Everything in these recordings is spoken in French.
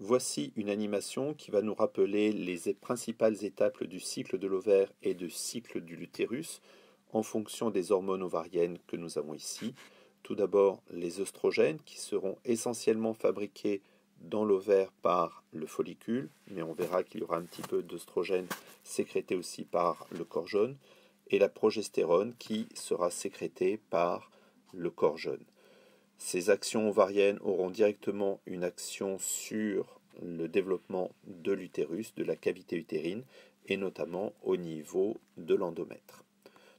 Voici une animation qui va nous rappeler les principales étapes du cycle de l'ovaire et du cycle de l'utérus en fonction des hormones ovariennes que nous avons ici. Tout d'abord, les œstrogènes qui seront essentiellement fabriqués dans l'ovaire par le follicule, mais on verra qu'il y aura un petit peu d'œstrogènes sécrétés aussi par le corps jaune, et la progestérone qui sera sécrétée par le corps jaune. Ces actions ovariennes auront directement une action sur le développement de l'utérus, de la cavité utérine, et notamment au niveau de l'endomètre.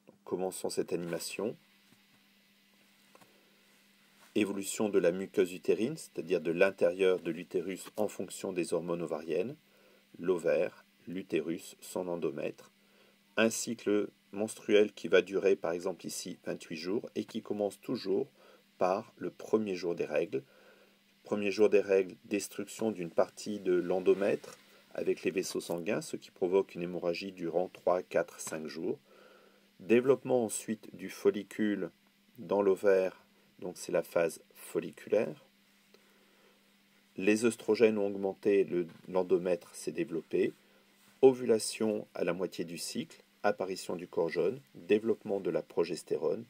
Donc, commençons cette animation. Évolution de la muqueuse utérine, c'est-à-dire de l'intérieur de l'utérus en fonction des hormones ovariennes, l'ovaire, l'utérus, son endomètre. Un cycle menstruel qui va durer par exemple ici 28 jours et qui commence toujours par le premier jour des règles. Premier jour des règles, destruction d'une partie de l'endomètre avec les vaisseaux sanguins, ce qui provoque une hémorragie durant 3, 4, 5 jours. Développement ensuite du follicule dans l'ovaire, donc c'est la phase folliculaire. Les œstrogènes ont augmenté, l'endomètre s'est développé. Ovulation à la moitié du cycle, apparition du corps jaune, développement de la progestérone.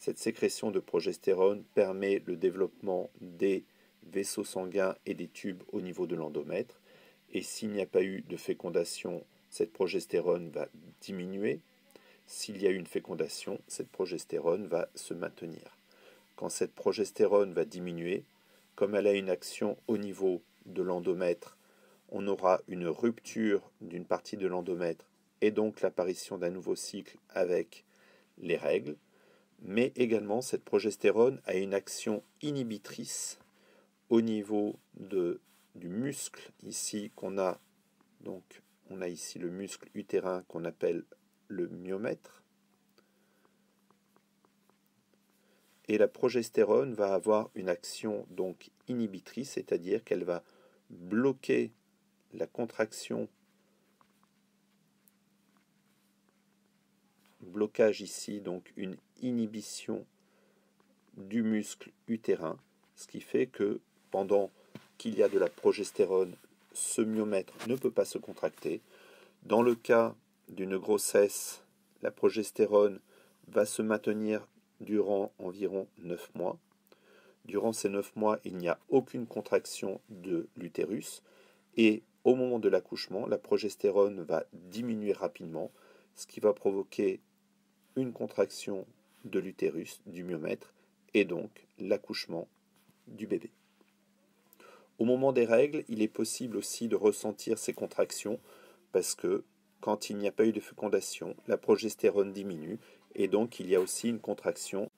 Cette sécrétion de progestérone permet le développement des vaisseaux sanguins et des tubes au niveau de l'endomètre. Et s'il n'y a pas eu de fécondation, cette progestérone va diminuer. S'il y a eu une fécondation, cette progestérone va se maintenir. Quand cette progestérone va diminuer, comme elle a une action au niveau de l'endomètre, on aura une rupture d'une partie de l'endomètre et donc l'apparition d'un nouveau cycle avec les règles. Mais également, cette progestérone a une action inhibitrice au niveau du muscle ici qu'on a. Donc, on a ici le muscle utérin qu'on appelle le myomètre. Et la progestérone va avoir une action donc inhibitrice, c'est-à-dire qu'elle va bloquer la contraction, blocage ici, donc une inhibition du muscle utérin, ce qui fait que pendant qu'il y a de la progestérone, ce myomètre ne peut pas se contracter. Dans le cas d'une grossesse, la progestérone va se maintenir durant environ 9 mois. Durant ces 9 mois, il n'y a aucune contraction de l'utérus et au moment de l'accouchement, la progestérone va diminuer rapidement, ce qui va provoquer une contraction de l'utérus, du myomètre, et donc l'accouchement du bébé. Au moment des règles, il est possible aussi de ressentir ces contractions parce que quand il n'y a pas eu de fécondation, la progestérone diminue et donc il y a aussi une contraction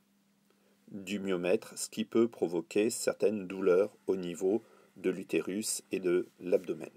du myomètre, ce qui peut provoquer certaines douleurs au niveau de l'utérus et de l'abdomen.